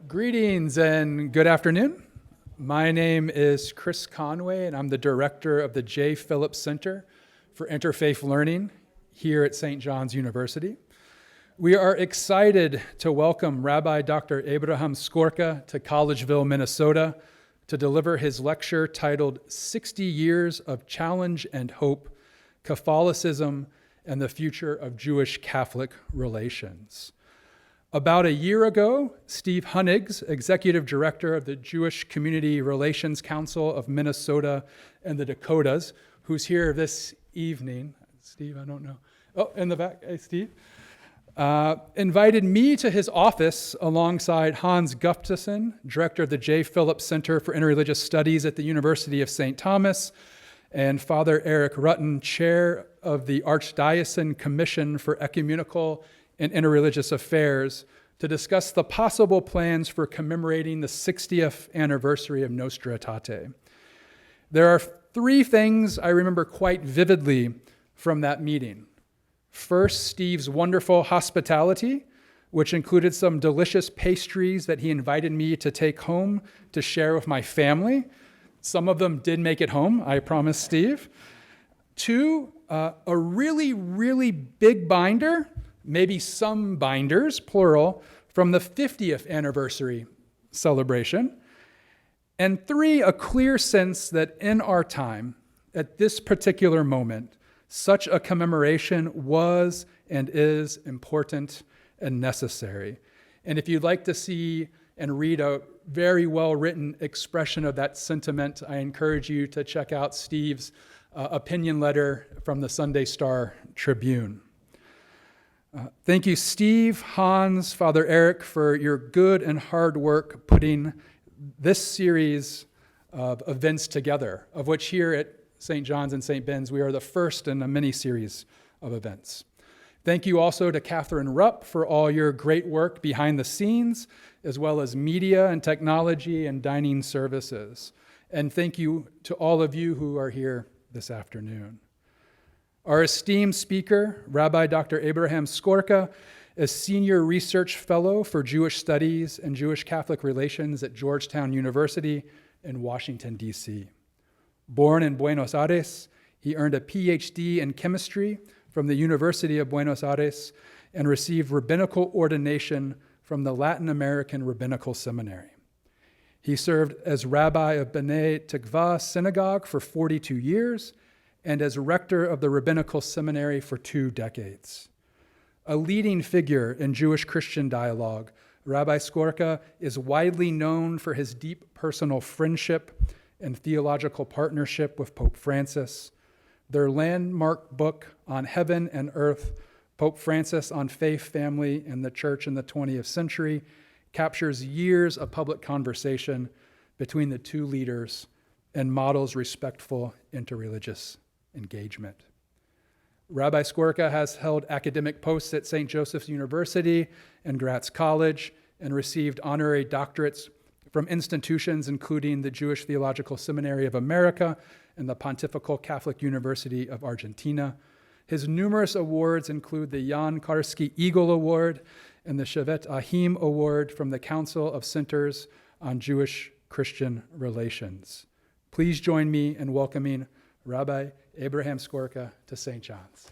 Greetings and good afternoon. My name is Chris Conway, and I'm the director of the J. Phillips Center for Interfaith Learning here at St. John's University. We are excited to welcome Rabbi Dr. Abraham Skorka to Collegeville, Minnesota, to deliver his lecture titled 60 Years of Challenge and Hope, Catholicism and the Future of Jewish-Catholic Relations. About a year ago, Steve Hunnigs, Executive Director of the Jewish Community Relations Council of Minnesota and the Dakotas, who's here this evening. Steve, I don't know. Oh, in the back, hey, Steve. Invited me to his office alongside Hans Gustafsson, Director of the J. Phillips Center for Interreligious Studies at the University of St. Thomas, and Father Eric Rutten, Chair of the Archdiocesan Commission for Ecumenical and Interreligious Affairs, to discuss the possible plans for commemorating the 60th anniversary of Nostra Aetate. There are three things I remember quite vividly from that meeting. First, Steve's wonderful hospitality, which included some delicious pastries that he invited me to take home to share with my family. Some of them did make it home, I promise, Steve. Two, a really, really big binder, maybe some binders, plural, from the 50th anniversary celebration. And three, a clear sense that in our time, at this particular moment, such a commemoration was and is important and necessary. And if you'd like to see and read a very well-written expression of that sentiment, I encourage you to check out Steve's opinion letter from the Sunday Star Tribune. Thank you, Steve, Hans, Father Eric, for your good and hard work putting this series of events together, of which here at St. John's and St. Ben's, we are the first in a mini-series of events. Thank you also to Catherine Rupp for all your great work behind the scenes, as well as media and technology and dining services. And thank you to all of you who are here this afternoon. Our esteemed speaker, Rabbi Dr. Abraham Skorka, is Senior Research Fellow for Jewish Studies and Jewish Catholic Relations at Georgetown University in Washington, D.C. Born in Buenos Aires, he earned a Ph.D. in chemistry from the University of Buenos Aires and received rabbinical ordination from the Latin American Rabbinical Seminary. He served as rabbi of B'nai Tikva Synagogue for 42 years and as rector of the Rabbinical Seminary for 2 decades. A leading figure in Jewish-Christian dialogue, Rabbi Skorka is widely known for his deep personal friendship and theological partnership with Pope Francis. Their landmark book on heaven and earth, Pope Francis on Faith, Family, and the Church in the 20th Century, captures years of public conversation between the two leaders and models respectful interreligious engagement. Rabbi Skorka has held academic posts at St. Joseph's University and Gratz College and received honorary doctorates from institutions including the Jewish Theological Seminary of America and the Pontifical Catholic University of Argentina. His numerous awards include the Jan Karski Eagle Award and the Shevet Ahim Award from the Council of Centers on Jewish-Christian Relations. Please join me in welcoming Rabbi Abraham Skorka to St. John's.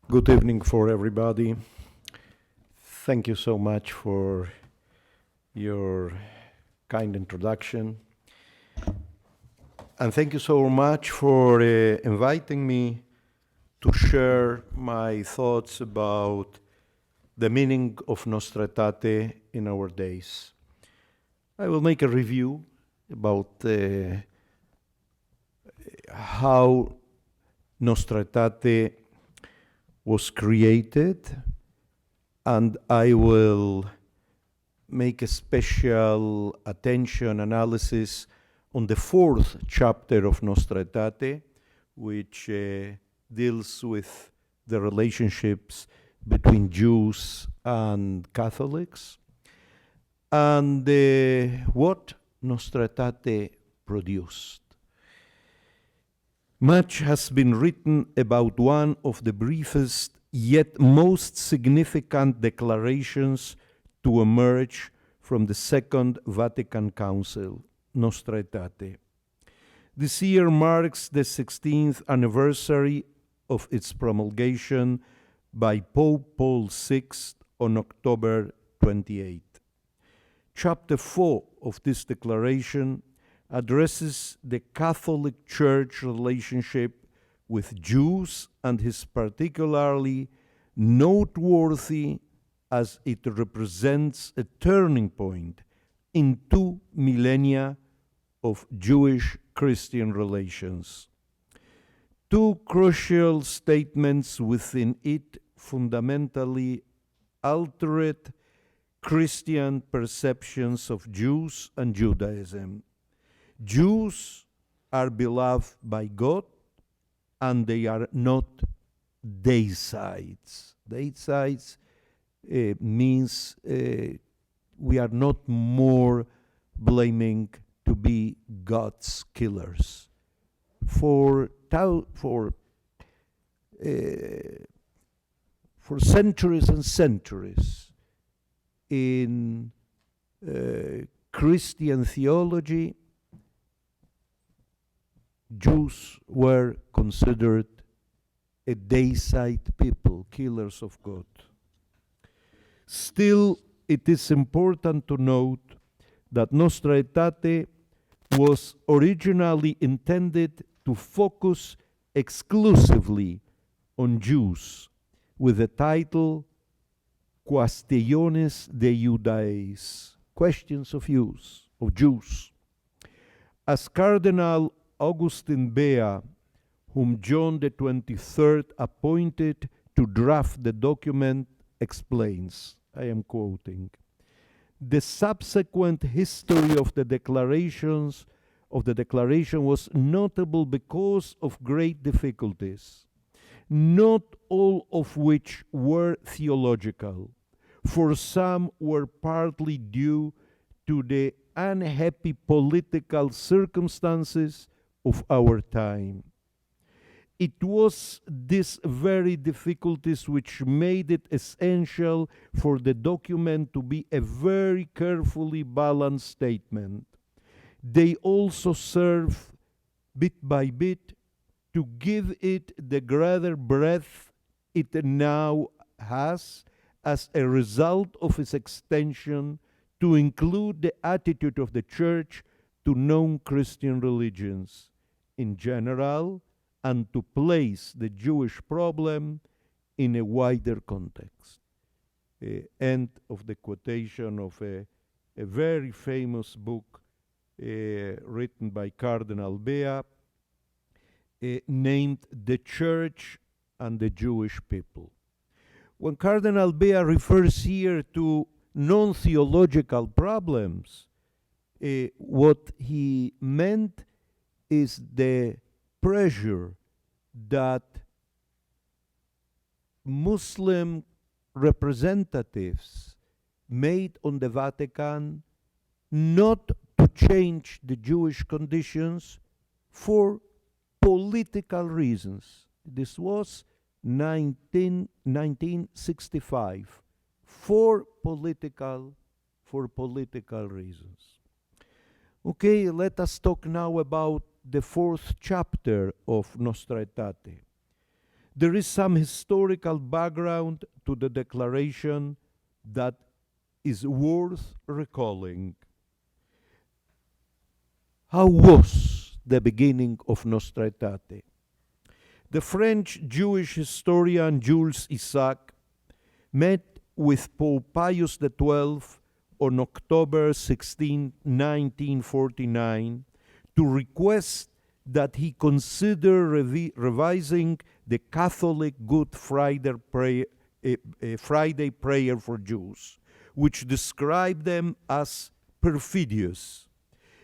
Good evening for everybody. Thank you so much for your kind introduction. And thank you so much for inviting me to share my thoughts about the meaning of Nostra Aetate in our days. I will make a review about how Nostra Aetate was created, and I will make a special attention analysis on the 4th chapter of Nostra Aetate, which deals with the relationships between Jews and Catholics, and what Nostra Aetate produced. Much has been written about one of the briefest yet most significant declarations to emerge from the Second Vatican Council, Nostra Aetate. This year marks the 16th anniversary of its promulgation by Pope Paul VI on October 28. Chapter 4 of this declaration addresses the Catholic Church relationship with Jews and is particularly noteworthy as it represents a turning point in 2 millennia of Jewish-Christian relations. Two crucial statements within it fundamentally altered Christian perceptions of Jews and Judaism. Jews are beloved by God, and they are not deicides. Deicides means we are not more blaming to be God's killers. For centuries and centuries in Christian theology, Jews were considered a deicide people, killers of God. Still, it is important to note that Nostra Aetate was originally intended to focus exclusively on Jews, with the title Quaestiones de Judaeis, questions of Jews. As Cardinal Augustin Bea, whom John the 23rd appointed to draft the document, explains, I am quoting, "The subsequent history of the declaration was notable because of great difficulties, not all of which were theological, for some were partly due to the unhappy political circumstances of our time. It was these very difficulties which made it essential for the document to be a very carefully balanced statement. They also serve, bit by bit, to give it the greater breadth it now has as a result of its extension to include the attitude of the Church to non-Christian religions in general, and to place the Jewish problem in a wider context." End of the quotation of a very famous book written by Cardinal Bea named "The Church and the Jewish People." When Cardinal Bea refers here to non-theological problems, what he meant is the pressure that Muslim representatives made on the Vatican not to change the Jewish conditions for political reasons. This was 1965, for political reasons. Okay, let us talk now about the 4th chapter of Nostra Aetate. There is some historical background to the declaration that is worth recalling. How was the beginning of Nostra Aetate? The French Jewish historian Jules Isaac met with Pope Pius XII on October 16, 1949, to request that he consider revising the Catholic Good Friday prayer for Jews, which described them as perfidious.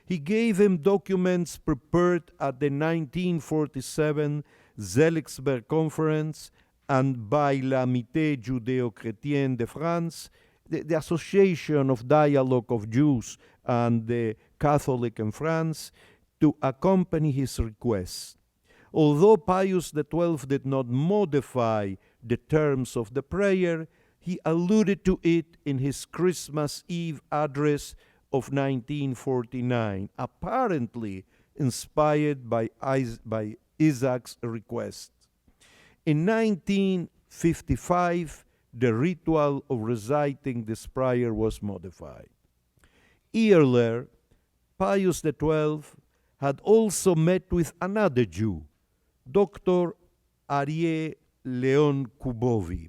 He gave him documents prepared at the 1947 Seligsberg Conference and by l'Amitié Judéo-Chrétienne de France, the Association of Dialogue of Jews and the Catholic in France to accompany his request. Although Pius XII did not modify the terms of the prayer, he alluded to it in his Christmas Eve address of 1949, apparently inspired by Isaac's request. In 1955, the ritual of reciting this prayer was modified. Earlier, Pius XII had also met with another Jew, Dr. Aryeh Leon Kubovi,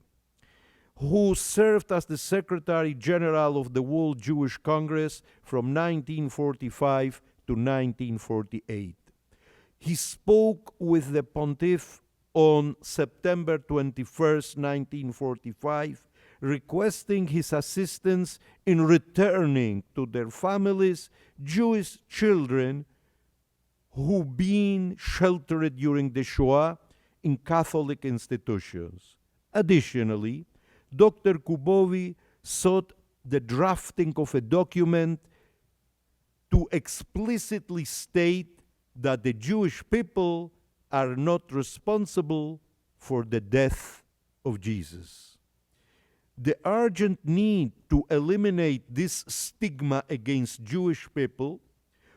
who served as the Secretary General of the World Jewish Congress from 1945 to 1948. He spoke with the Pontiff on September 21st, 1945, requesting his assistance in returning to their families Jewish children who been sheltered during the Shoah in Catholic institutions. Additionally, Dr. Kubovi sought the drafting of a document to explicitly state that the Jewish people are not responsible for the death of Jesus. The urgent need to eliminate this stigma against Jewish people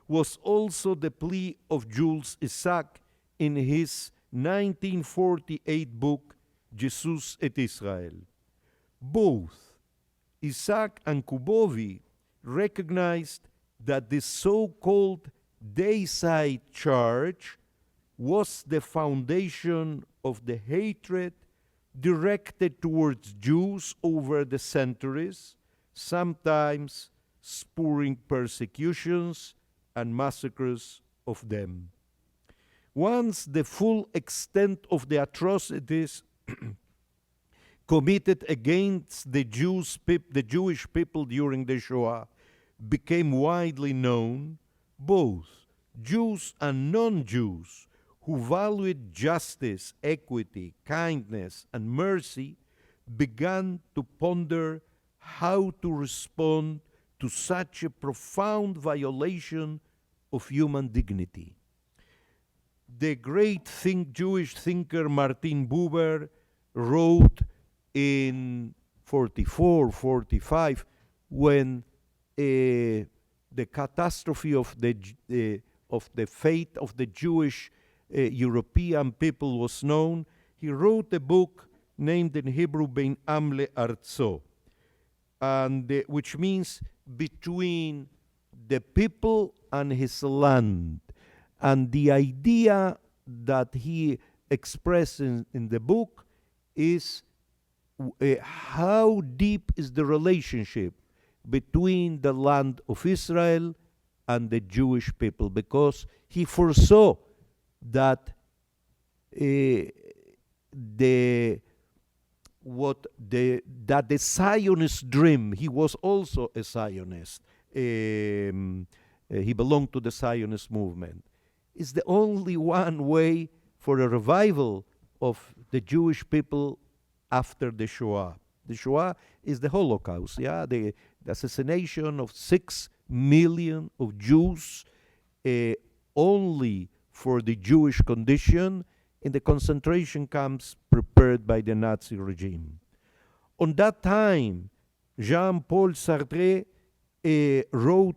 was also the plea of Jules Isaac in his 1948 book, Jesus et Israel. Both Isaac and Kubovi recognized that the so-called Dayside Church was the foundation of the hatred directed towards Jews over the centuries, sometimes spurring persecutions and massacres of them. Once the full extent of the atrocities committed against the Jewish people during the Shoah became widely known, both Jews and non-Jews who valued justice, equity, kindness, and mercy began to ponder how to respond to such a profound violation of human dignity. The great Jewish thinker Martin Buber wrote in 45, when the catastrophe of the fate of the Jewish European people was known, he wrote a book named in Hebrew Bein Am le'artzo, and which means between the people and his land. And the idea that he expresses in the book is how deep is the relationship between the land of Israel and the Jewish people, because he foresaw that the Zionist dream, he was also a Zionist, he belonged to the Zionist movement, is the only one way for a revival of the Jewish people after the Shoah. The Shoah is the Holocaust, the assassination of 6 million of Jews only for the Jewish condition in the concentration camps prepared by the Nazi regime. On that time, Jean-Paul Sartre wrote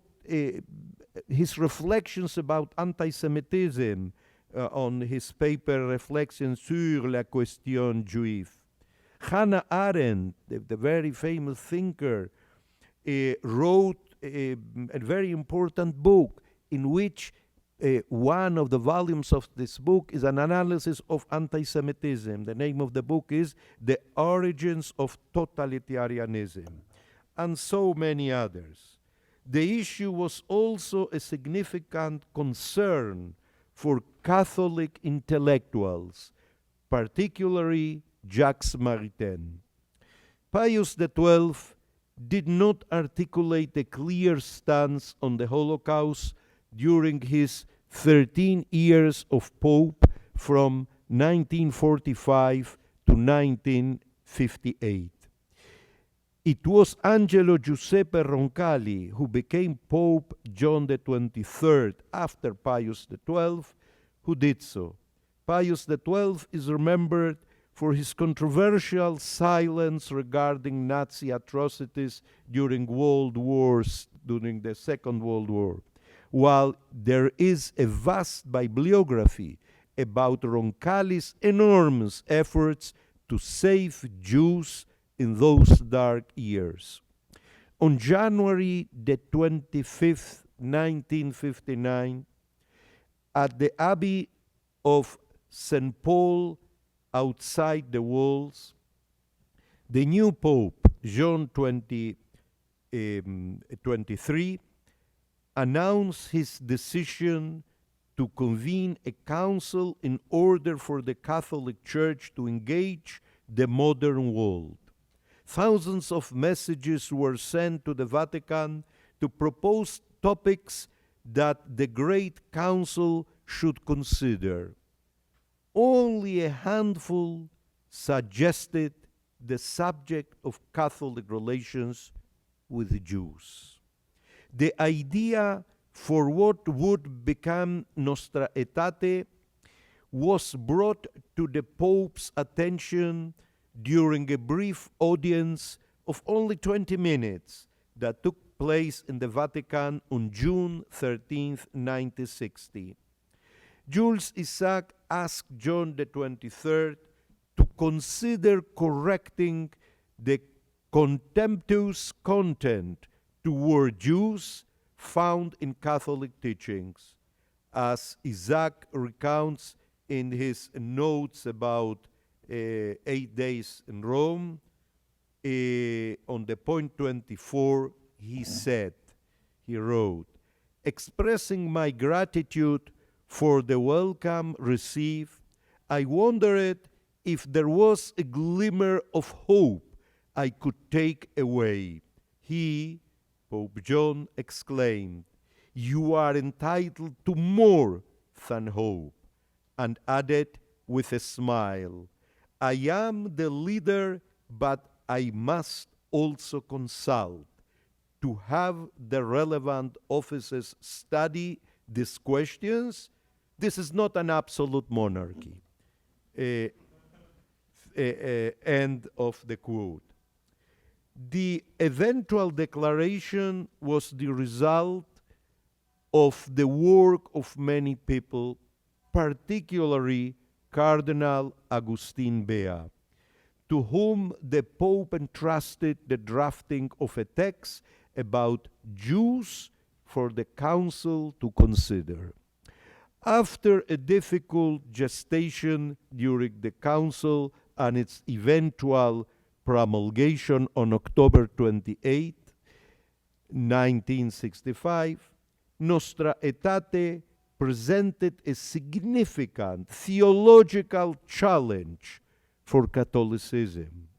his reflections about anti-Semitism on his paper Reflections sur la question juive. Hannah Arendt, the very famous thinker, wrote a very important book in which one of the volumes of this book is an analysis of anti-Semitism. The name of the book is The Origins of Totalitarianism, and so many others. The issue was also a significant concern for Catholic intellectuals, particularly Jacques Maritain. Pius XII did not articulate a clear stance on the Holocaust during his 13 years of Pope from 1945 to 1958. It was Angelo Giuseppe Roncalli who became Pope John the 23rd after Pius XII who did so. Pius XII is remembered for his controversial silence regarding Nazi atrocities during during the Second World War, while there is a vast bibliography about Roncalli's enormous efforts to save Jews in those dark years. On January the 25th, 1959, at the Abbey of St. Paul outside the walls, the new Pope, John 23, announced his decision to convene a council in order for the Catholic Church to engage the modern world. Thousands of messages were sent to the Vatican to propose topics that the Great Council should consider. Only a handful suggested the subject of Catholic relations with the Jews. The idea for what would become Nostra Aetate was brought to the Pope's attention during a brief audience of only 20 minutes that took place in the Vatican on June 13, 1960. Jules Isaac asked John the 23rd to consider correcting the contemptuous content toward Jews found in Catholic teachings. As Isaac recounts in his notes about 8 days in Rome, on the point 24, he wrote, expressing my gratitude for the welcome received, I wondered if there was a glimmer of hope I could take away. He, Pope John, exclaimed, you are entitled to more than hope, and added with a smile, I am the leader, but I must also consult to have the relevant offices study these questions. This is not an absolute monarchy. End of the quote. The eventual declaration was the result of the work of many people, particularly Cardinal Agustin Bea, to whom the Pope entrusted the drafting of a text about Jews for the Council to consider. After a difficult gestation during the Council and its eventual promulgation on October 28, 1965, Nostra Aetate presented a significant theological challenge for Catholicism.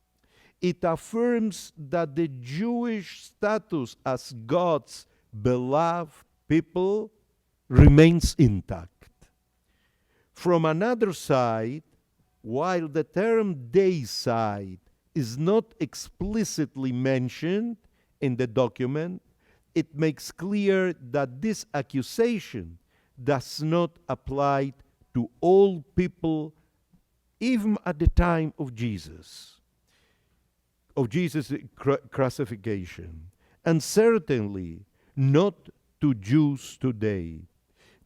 It affirms that the Jewish status as God's beloved people remains intact. From another side, while the term deicide is not explicitly mentioned in the document, it makes clear that this accusation does not apply to all people, even at the time of Jesus' crucifixion, and certainly not to Jews today.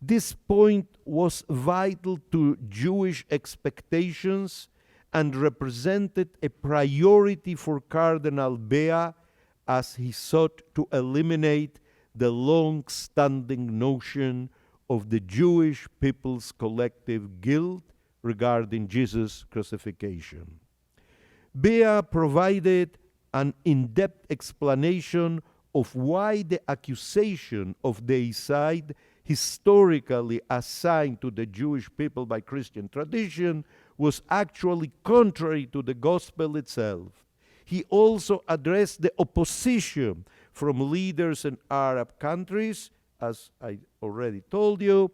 This point was vital to Jewish expectations and represented a priority for Cardinal Bea as he sought to eliminate the long-standing notion of the Jewish people's collective guilt regarding Jesus' crucifixion. Bea provided an in-depth explanation of why the accusation of deicide, historically assigned to the Jewish people by Christian tradition, was actually contrary to the gospel itself. He also addressed the opposition from leaders in Arab countries, as I already told you,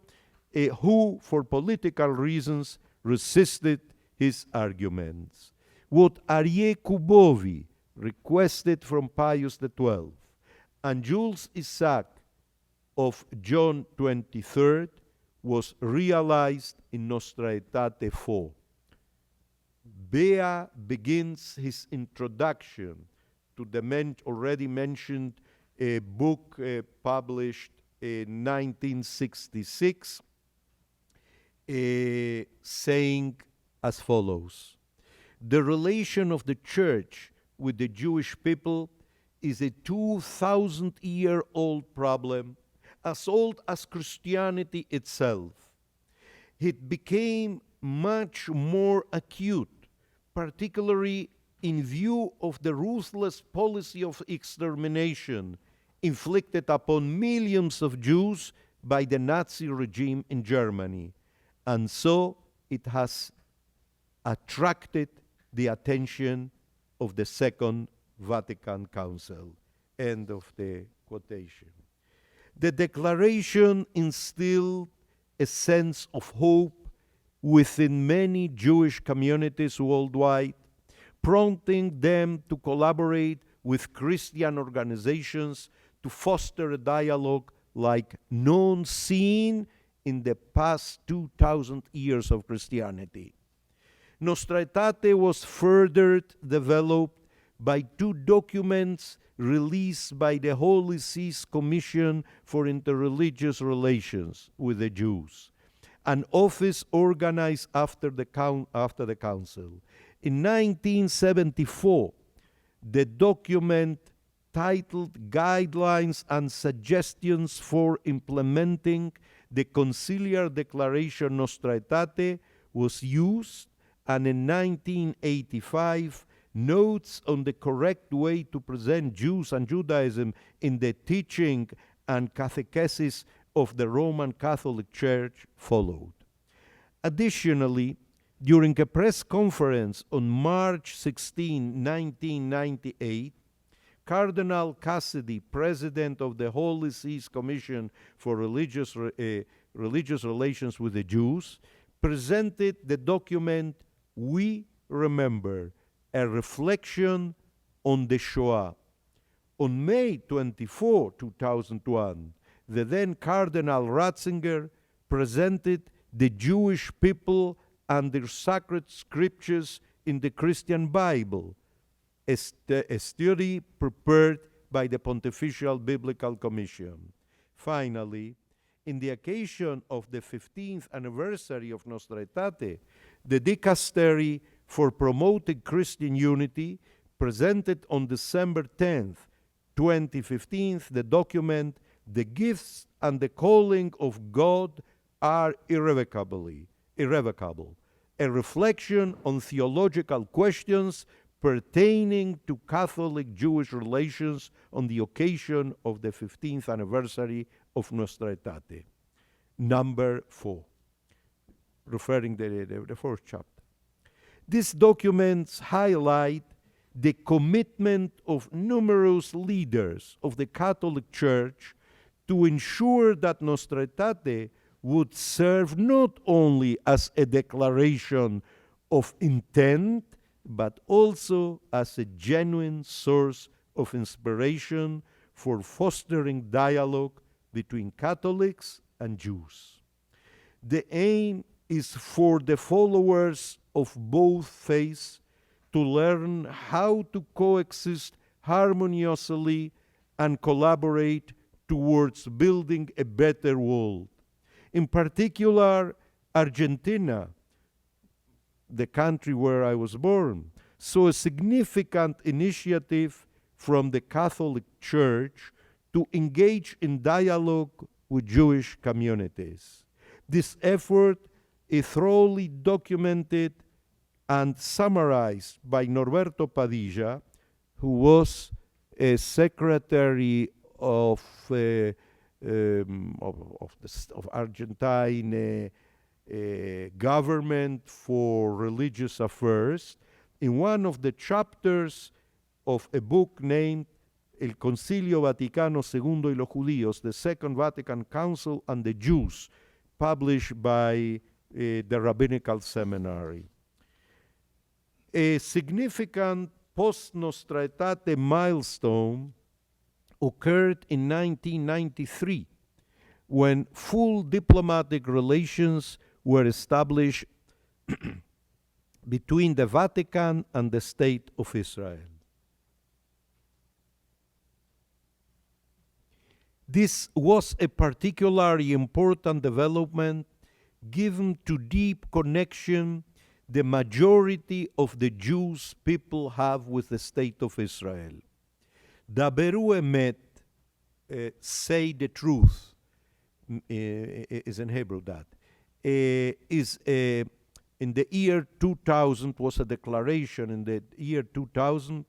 who, for political reasons, resisted his arguments. What Aryeh Kubovi requested from Pius XII, and Jules Isaac of John 23rd was realized in Nostra Aetate 4. Bea begins his introduction to the already mentioned book published in 1966, saying as follows: the relation of the Church with the Jewish people is a 2,000-year-old problem, as old as Christianity itself. It became much more acute, particularly in view of the ruthless policy of extermination inflicted upon millions of Jews by the Nazi regime in Germany. And so it has attracted the attention of the Second Vatican Council. End of the quotation. The declaration instilled a sense of hope within many Jewish communities worldwide, prompting them to collaborate with Christian organizations to foster a dialogue like none seen in the past 2,000 years of Christianity. Nostra Aetate was further developed by two documents released by the Holy See's Commission for Interreligious Relations with the Jews, an office organized after the Council. In 1974, the document titled Guidelines and Suggestions for Implementing the Conciliar Declaration Nostra Aetate was used, and in 1985, notes on the correct way to present Jews and Judaism in the teaching and catechesis of the Roman Catholic Church followed. Additionally, during a press conference on March 16, 1998, Cardinal Cassidy, president of the Holy See's Commission for Religious Relations with the Jews, presented the document We Remember, a reflection on the Shoah. On May 24, 2001, the then Cardinal Ratzinger presented the Jewish people and their sacred scriptures in the Christian Bible, a study prepared by the Pontifical Biblical Commission. Finally, in the occasion of the 15th anniversary of Nostra Aetate, the Dicastery for Promoting Christian Unity presented on December 10th, 2015, the document The Gifts and the Calling of God Are Irrevocable, a reflection on theological questions pertaining to Catholic-Jewish relations on the occasion of the 15th anniversary of Nostra Aetate. Number 4, referring the fourth chapter. These documents highlight the commitment of numerous leaders of the Catholic Church to ensure that Nostra Aetate would serve not only as a declaration of intent, but also as a genuine source of inspiration for fostering dialogue between Catholics and Jews. The aim is for the followers of both faiths to learn how to coexist harmoniously and collaborate towards building a better world. In particular, Argentina, the country where I was born, saw a significant initiative from the Catholic Church to engage in dialogue with Jewish communities. This effort is thoroughly documented and summarized by Norberto Padilla, who was a secretary of Argentine government for religious affairs, in one of the chapters of a book named El Concilio Vaticano II y los Judíos, the Second Vatican Council and the Jews, published by the Rabbinical Seminary. A significant post-Nostra Aetate milestone occurred in 1993, when full diplomatic relations were established between the Vatican and the State of Israel. This was a particularly important development given to deep connection the majority of the Jewish people have with the State of Israel. Daberu emet, say the truth, is in Hebrew that, is in the year 2000, was a declaration in the year 2000,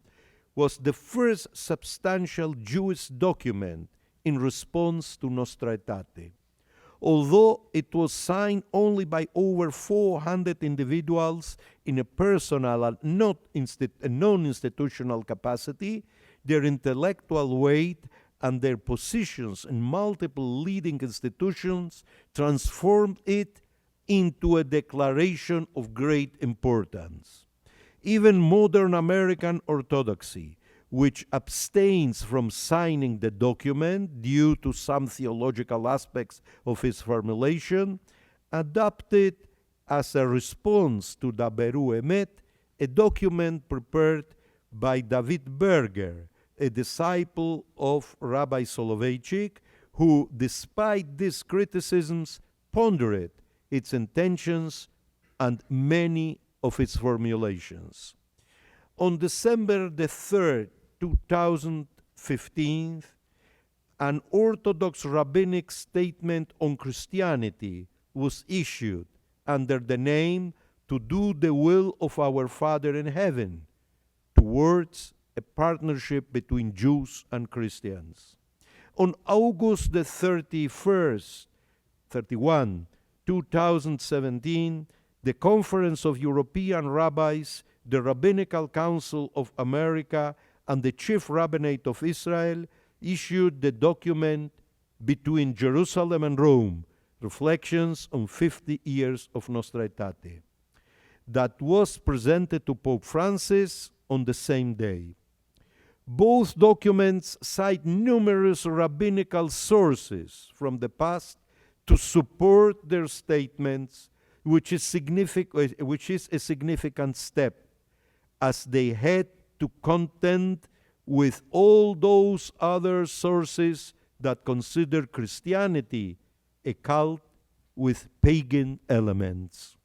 was the first substantial Jewish document in response to Nostra Aetate. Although it was signed only by over 400 individuals in a personal and non-institutional capacity, their intellectual weight and their positions in multiple leading institutions transformed it into a declaration of great importance. Even modern American Orthodoxy, which abstains from signing the document due to some theological aspects of its formulation, adopted as a response to Daberu Emet a document prepared by David Berger, a disciple of Rabbi Soloveitchik, who, despite these criticisms, pondered its intentions and many of its formulations. On December the 3rd, 2015, an Orthodox rabbinic statement on Christianity was issued under the name "To Do the Will of Our Father in Heaven," towards a partnership between Jews and Christians. On August the 31, 2017, the Conference of European Rabbis, the Rabbinical Council of America, and the Chief Rabbinate of Israel issued the document Between Jerusalem and Rome, Reflections on 50 Years of Nostra Aetate, that was presented to Pope Francis on the same day. Both documents cite numerous rabbinical sources from the past to support their statements, which is a significant step, as they had to contend with all those other sources that consider Christianity a cult with pagan elements.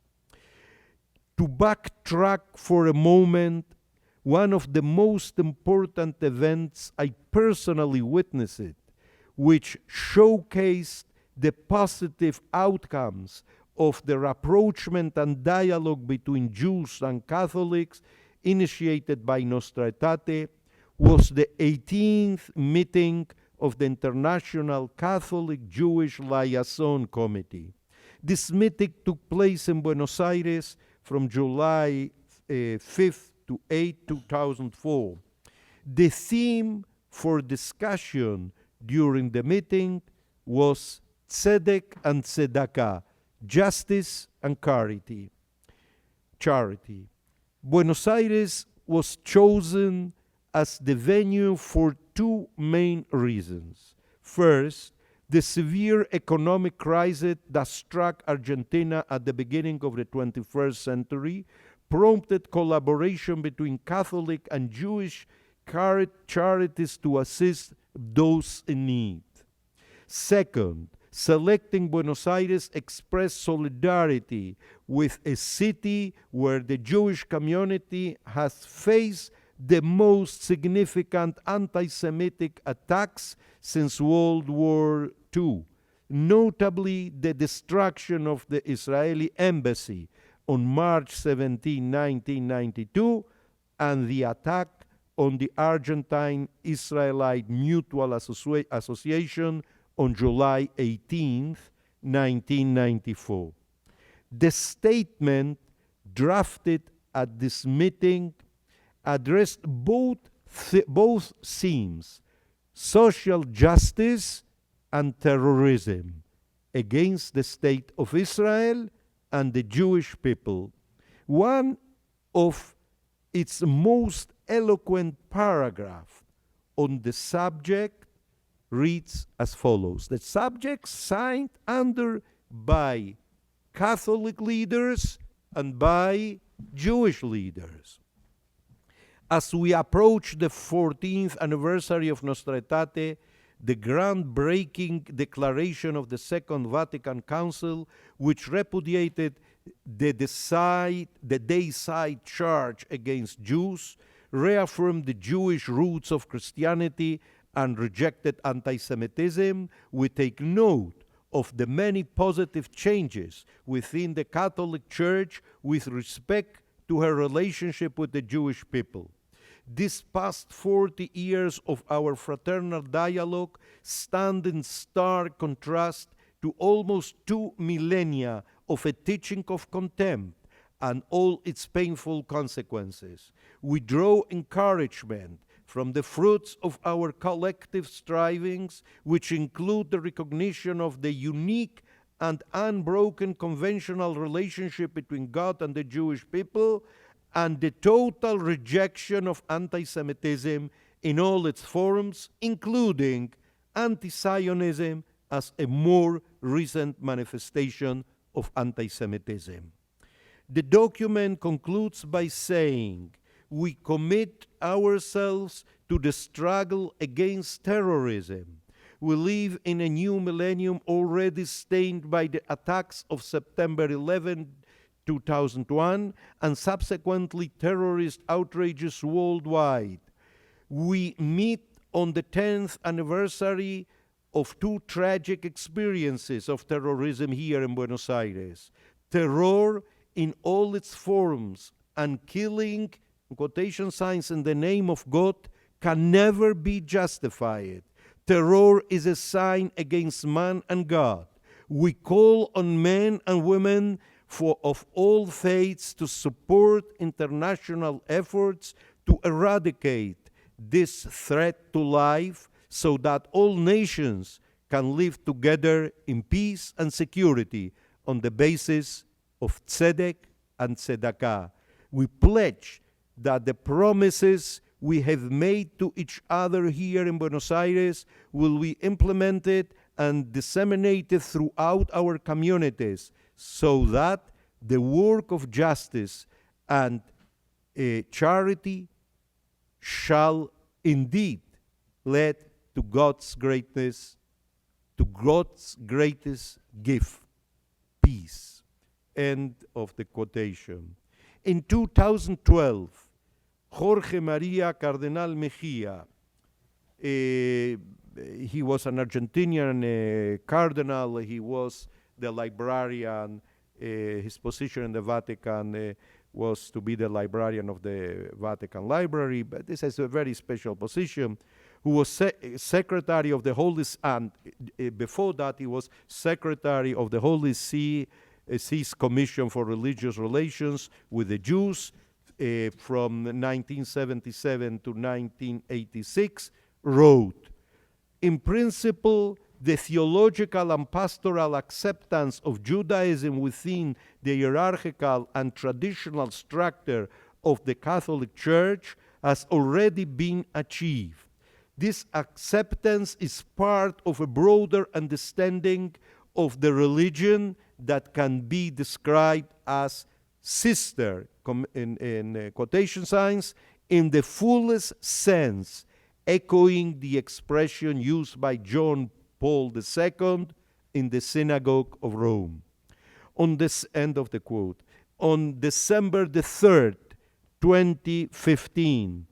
To backtrack for a moment, one of the most important events I personally witnessed, which showcased the positive outcomes of the rapprochement and dialogue between Jews and Catholics initiated by Nostra Aetate, was the 18th meeting of the International Catholic Jewish Liaison Committee. This meeting took place in Buenos Aires from July 5th to 8, 2004. The theme for discussion during the meeting was Tzedek and Tzedakah, justice and charity. Buenos Aires was chosen as the venue for two main reasons. First, the severe economic crisis that struck Argentina at the beginning of the 21st century prompted collaboration between Catholic and Jewish charities to assist those in need. Second, selecting Buenos Aires expressed solidarity with a city where the Jewish community has faced the most significant anti-Semitic attacks since World War II, notably the destruction of the Israeli embassy on March 17, 1992, and the attack on the Argentine-Israelite Mutual Association on July 18, 1994. The statement drafted at this meeting addressed both themes, social justice and terrorism, against the State of Israel and the Jewish people. One of its most eloquent paragraph on the subject reads as follows. The subject signed under by Catholic leaders and by Jewish leaders. As we approach the 14th anniversary of Nostra Aetate, the groundbreaking declaration of the Second Vatican Council, which repudiated the deicide charge against Jews, reaffirmed the Jewish roots of Christianity, and rejected anti-Semitism, we take note of the many positive changes within the Catholic Church with respect to her relationship with the Jewish people. These past 40 years of our fraternal dialogue stand in stark contrast to almost 2 millennia of a teaching of contempt and all its painful consequences. We draw encouragement from the fruits of our collective strivings, which include the recognition of the unique and unbroken conventional relationship between God and the Jewish people, and the total rejection of anti-Semitism in all its forms, including anti-Zionism as a more recent manifestation of anti-Semitism. The document concludes by saying, we commit ourselves to the struggle against terrorism. We live in a new millennium already stained by the attacks of September 11, 2001, and subsequently terrorist outrages worldwide. We meet on the 10th anniversary of 2 tragic experiences of terrorism here in Buenos Aires. Terror in all its forms and killing, quotation signs, in the name of God can never be justified. Terror is a sign against man and God. We call on men and women of all faiths to support international efforts to eradicate this threat to life so that all nations can live together in peace and security on the basis of tzedek and tzedakah. We pledge that the promises we have made to each other here in Buenos Aires will be implemented and disseminated throughout our communities so that the work of justice and charity shall indeed lead to God's greatness, to God's greatest gift, peace. End of the quotation. In 2012, Jorge Maria Cardenal Mejia, he was an Argentinian cardinal, he was the librarian, his position in the Vatican was to be the librarian of the Vatican Library, but this is a very special position, who was secretary of the Holy See, and before that he was secretary of the Holy See's Commission for Religious Relations with the Jews from 1977 to 1986, wrote, in principle, the theological and pastoral acceptance of Judaism within the hierarchical and traditional structure of the Catholic Church has already been achieved. This acceptance is part of a broader understanding of the religion that can be described as sister, in quotation signs, in the fullest sense, echoing the expression used by John Paul II in the Synagogue of Rome. On this end of the quote, on December the 3rd, 2015,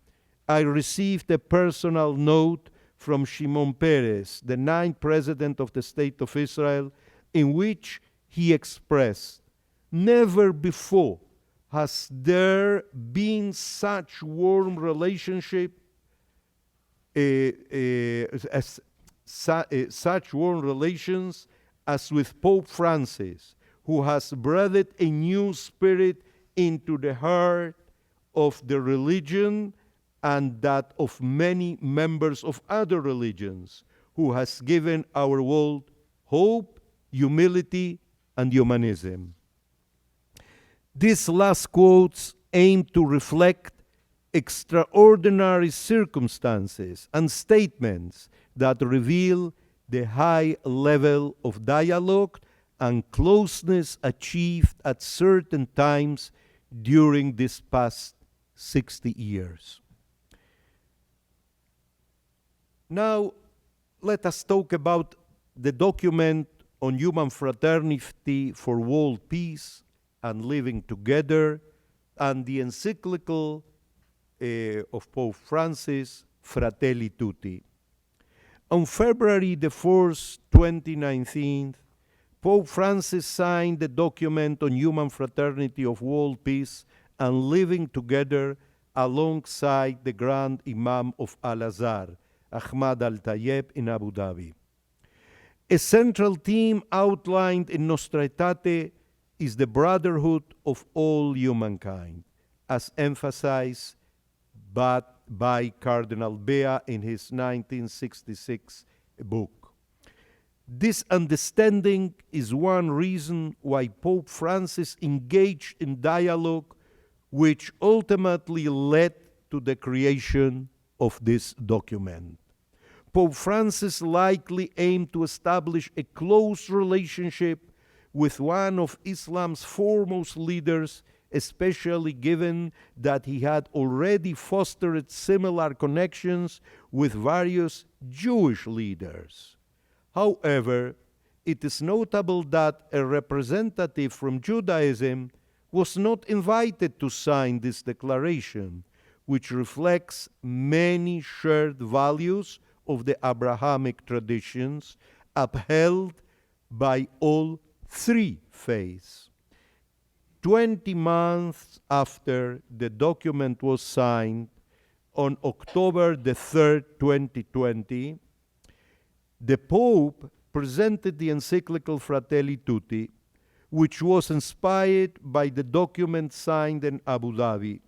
I received a personal note from Shimon Peres, the 9th President of the State of Israel, in which he expressed, never before has there been such warm relationship, such warm relations as with Pope Francis, who has breathed a new spirit into the heart of the religion and that of many members of other religions, who has given our world hope, humility, and humanism. These last quotes aim to reflect extraordinary circumstances and statements that reveal the high level of dialogue and closeness achieved at certain times during these past 60 years. Now, let us talk about the document on human fraternity for world peace and living together, and the encyclical of Pope Francis, Fratelli Tutti. On February the 4th, 2019, Pope Francis signed the document on human fraternity of world peace and living together alongside the Grand Imam of Al-Azhar, Ahmad Al-Tayeb, in Abu Dhabi. A central theme outlined in Nostra Aetate is the brotherhood of all humankind, as emphasized by Cardinal Bea in his 1966 book. This understanding is one reason why Pope Francis engaged in dialogue, which ultimately led to the creation of this document. Pope Francis likely aimed to establish a close relationship with one of Islam's foremost leaders, especially given that he had already fostered similar connections with various Jewish leaders. However, it is notable that a representative from Judaism was not invited to sign this declaration, which reflects many shared values of the Abrahamic traditions upheld by all three faiths. 20 months after the document was signed, on October the 3rd, 2020, the Pope presented the encyclical Fratelli Tutti, which was inspired by the document signed in Abu Dhabi.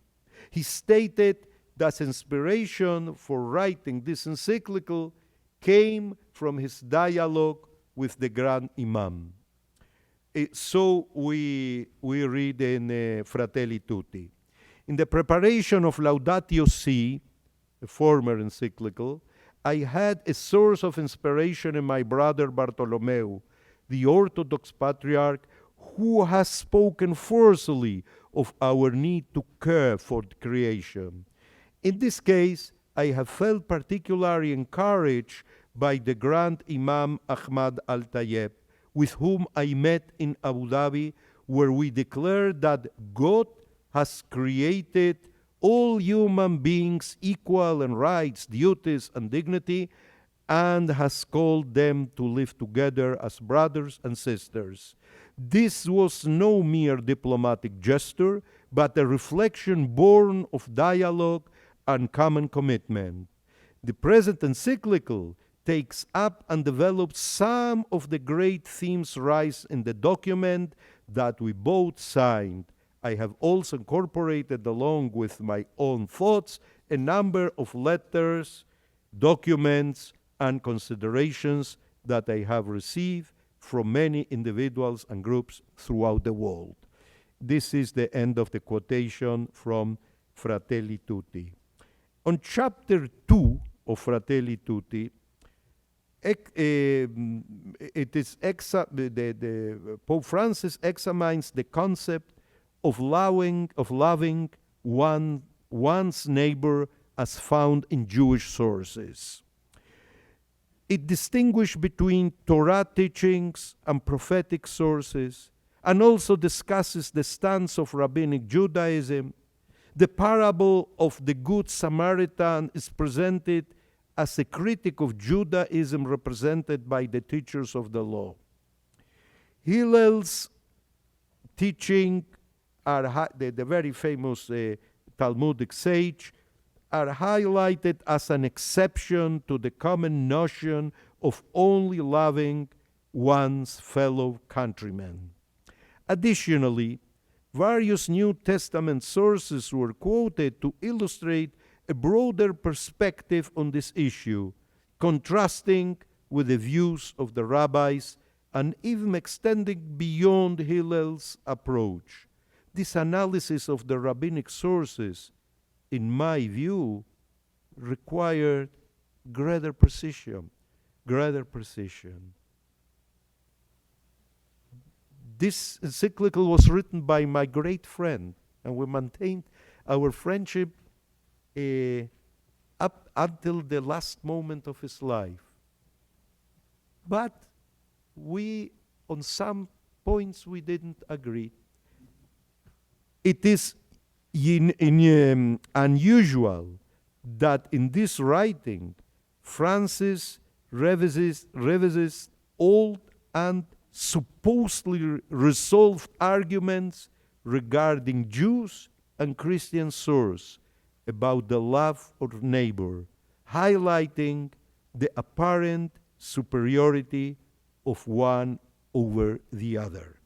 He stated that inspiration for writing this encyclical came from his dialogue with the Grand Imam. So we read in Fratelli Tutti. In the preparation of Laudatio Si, a former encyclical, I had a source of inspiration in my brother Bartolomeu, the Orthodox Patriarch, who has spoken forcefully of our need to care for creation. In this case, I have felt particularly encouraged by the Grand Imam Ahmad Al-Tayeb, with whom I met in Abu Dhabi, where we declared that God has created all human beings equal in rights, duties, and dignity, and has called them to live together as brothers and sisters. This was no mere diplomatic gesture, but a reflection born of dialogue and common commitment. The present encyclical takes up and develops some of the great themes raised in the document that we both signed. I have also incorporated, along with my own thoughts, a number of letters, documents, and considerations that I have received from many individuals and groups throughout the world. This is the end of the quotation from Fratelli Tutti. On chapter 2 of Fratelli Tutti, Pope Francis examines the concept of loving one's neighbor as found in Jewish sources. It distinguishes between Torah teachings and prophetic sources, and also discusses the stance of Rabbinic Judaism. The parable of the Good Samaritan is presented as a critic of Judaism represented by the teachers of the law. Hillel's teaching, the very famous Talmudic sage, are highlighted as an exception to the common notion of only loving one's fellow countrymen. Additionally, various New Testament sources were quoted to illustrate a broader perspective on this issue, contrasting with the views of the rabbis and even extending beyond Hillel's approach. This analysis of the rabbinic sources in my view, required greater precision. Greater precision. This encyclical was written by my great friend, and we maintained our friendship up until the last moment of his life. But on some points, we didn't agree. It is unusual that in this writing, Francis revisits old and supposedly resolved arguments regarding Jews and Christian source about the love of neighbor, highlighting the apparent superiority of one over the other.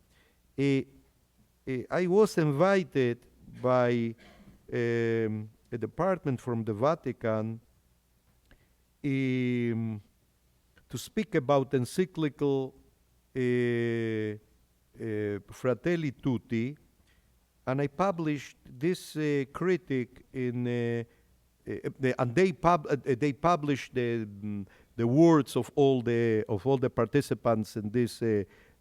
I was invited by a department from the Vatican to speak about encyclical Fratelli Tutti, and I published this critic and they published the words of all the participants in this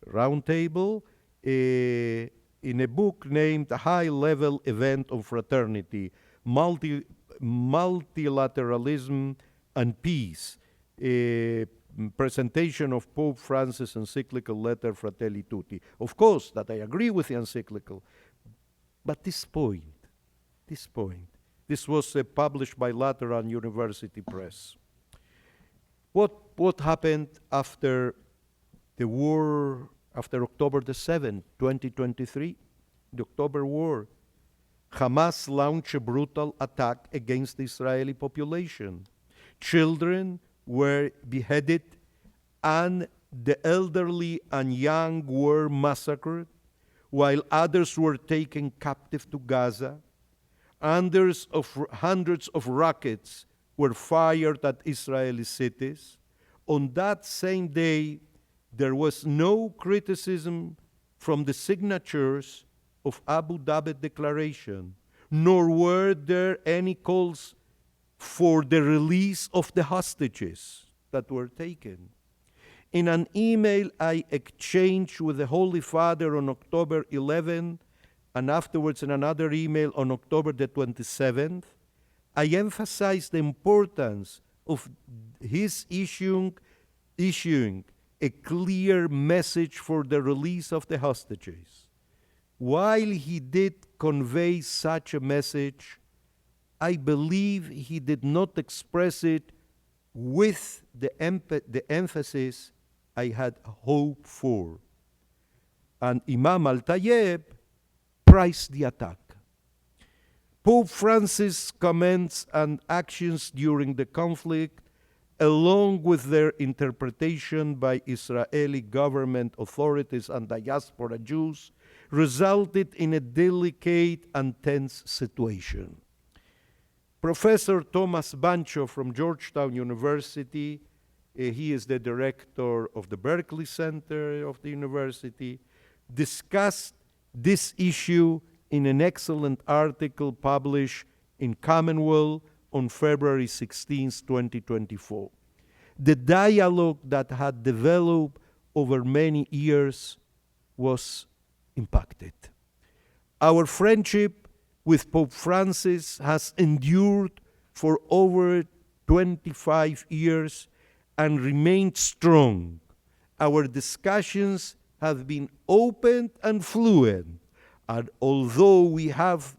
roundtable in a book named High Level Event on Fraternity, Multilateralism and Peace, a presentation of Pope Francis' encyclical letter Fratelli Tutti. Of course, that I agree with the encyclical, but this was published by Lateran University Press. What happened after the war, after October the 7th, 2023, the October War? Hamas launched a brutal attack against the Israeli population. Children were beheaded, and the elderly and young were massacred, while others were taken captive to Gaza. Hundreds of rockets were fired at Israeli cities. On that same day, there was no criticism from the signatures of Abu Dhabi Declaration, nor were there any calls for the release of the hostages that were taken. In an email I exchanged with the Holy Father on October 11, and afterwards in another email on October the 27th, I emphasized the importance of his issuing a clear message for the release of the hostages. While he did convey such a message, I believe he did not express it with the emphasis I had hoped for. And Imam Al-Tayyib praised the attack. Pope Francis' comments and actions during the conflict, along with their interpretation by Israeli government authorities and diaspora Jews, resulted in a delicate and tense situation. Professor Thomas Bancho from Georgetown University, he is the director of the Berkeley Center of the university, discussed this issue in an excellent article published in Commonwealth on February 16, 2024. The dialogue that had developed over many years was impacted. Our friendship with Pope Francis has endured for over 25 years and remained strong. Our discussions have been open and fluent, and although we have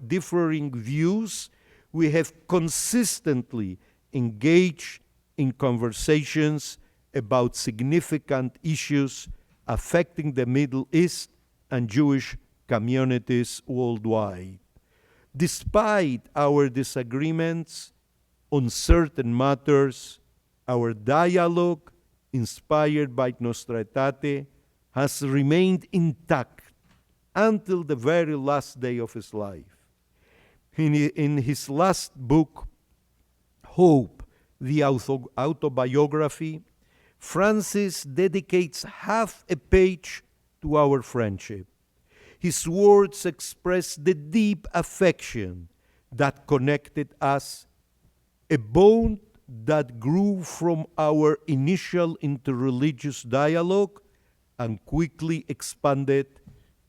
differing views, we have consistently engaged in conversations about significant issues affecting the Middle East and Jewish communities worldwide. Despite our disagreements on certain matters, our dialogue, inspired by Nostra Aetate, has remained intact until the very last day of his life. In his last book, Hope, the autobiography, Francis dedicates half a page to our friendship. His words express the deep affection that connected us, a bond that grew from our initial interreligious dialogue and quickly expanded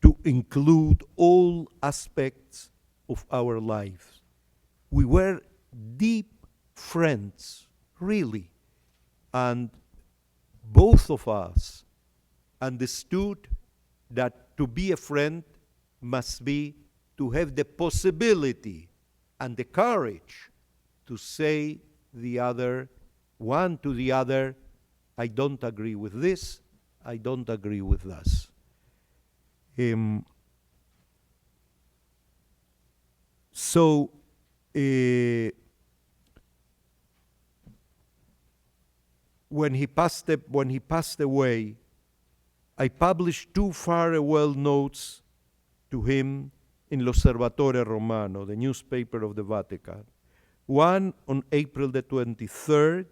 to include all aspects of our lives. We were deep friends, really, and both of us understood that to be a friend must be to have the possibility and the courage to say one to the other, I don't agree with this, I don't agree with this. When he passed away, I published 2 farewell notes to him in L'Osservatore Romano, the newspaper of the Vatican. One on April the 23rd,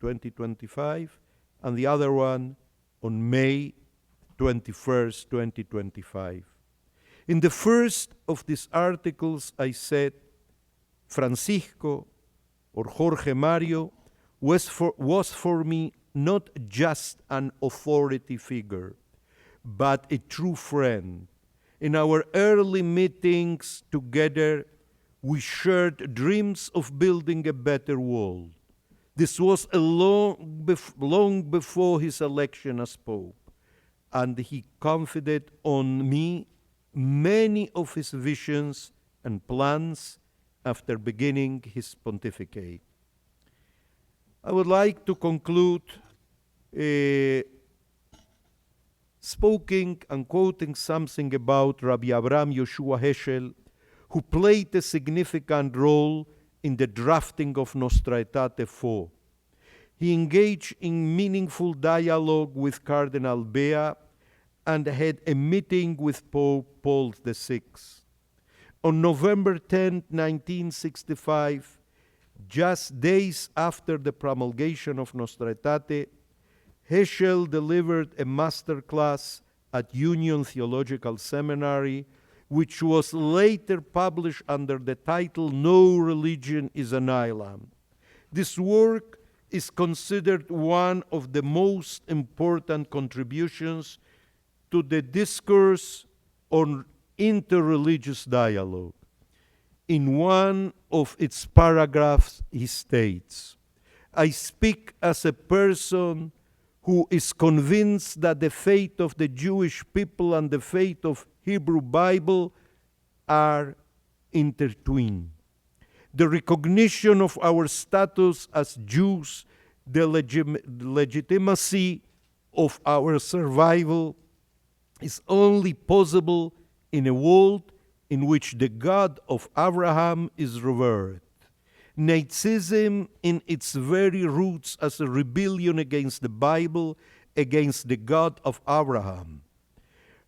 2025, and the other one on May 21st, 2025. In the first of these articles, I said, Francisco, or Jorge Mario, was for me not just an authority figure, but a true friend. In our early meetings together, we shared dreams of building a better world. This was long before his election as Pope, and he confided on me many of his visions and plans after beginning his pontificate. I would like to conclude speaking and quoting something about Rabbi Abraham Yoshua Heschel, who played a significant role in the drafting of Nostra Aetate 4. He engaged in meaningful dialogue with Cardinal Bea and had a meeting with Pope Paul VI. On November 10, 1965, just days after the promulgation of Nostra Aetate, Heschel delivered a master class at Union Theological Seminary, which was later published under the title No Religion is an Island. This work is considered one of the most important contributions to the discourse on interreligious dialogue. In one of its paragraphs, he states, I speak as a person who is convinced that the faith of the Jewish people and the faith of Hebrew Bible are intertwined. The recognition of our status as Jews, the legitimacy of our survival is only possible in a world in which the God of Abraham is revered. Nazism, in its very roots as a rebellion against the Bible, against the God of Abraham,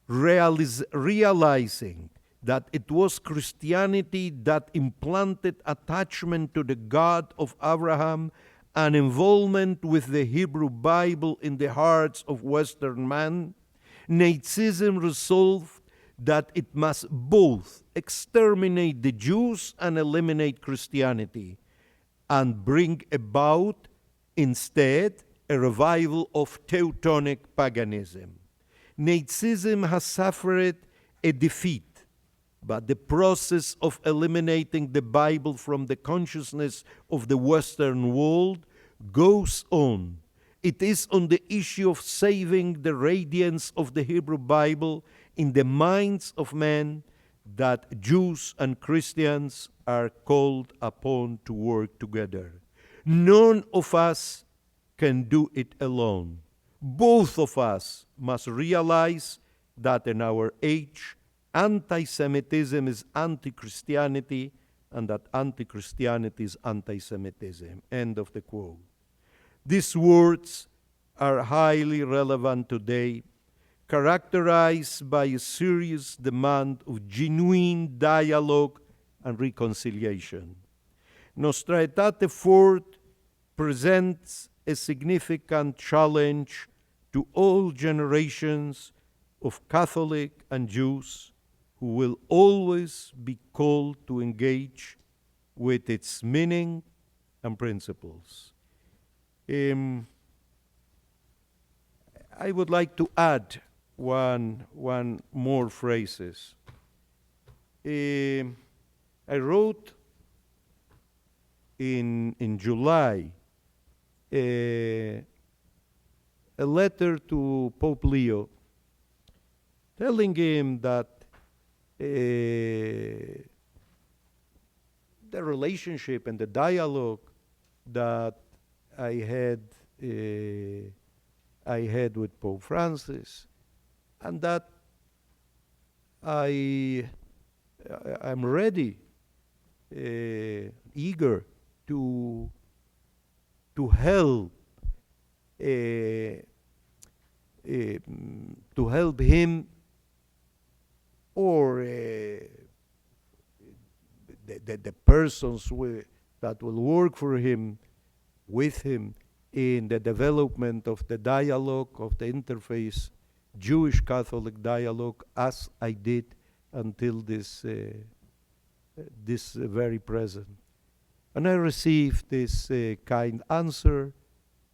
realizing that it was Christianity that implanted attachment to the God of Abraham and involvement with the Hebrew Bible in the hearts of Western man, Nazism resolved that it must both exterminate the Jews and eliminate Christianity, and bring about instead a revival of Teutonic paganism. Nazism has suffered a defeat, but the process of eliminating the Bible from the consciousness of the Western world goes on. It is on the issue of saving the radiance of the Hebrew Bible in the minds of men that Jews and Christians are called upon to work together. None of us can do it alone. Both of us must realize that in our age, anti-Semitism is anti-Christianity, and that anti-Christianity is anti-Semitism. End of the quote. These words are highly relevant today, characterized by a serious demand of genuine dialogue and reconciliation. Nostra Aetate 4 presents a significant challenge to all generations of Catholic and Jews who will always be called to engage with its meaning and principles. I would like to add one more phrases. I wrote in July a letter to Pope Leo telling him that the relationship and the dialogue that I had with Pope Francis, and that I'm ready, eager to help him or the persons that will work for him, with him, in the development of the dialogue, of the interfaith Jewish-Catholic dialogue, as I did until this very present. And I received this kind answer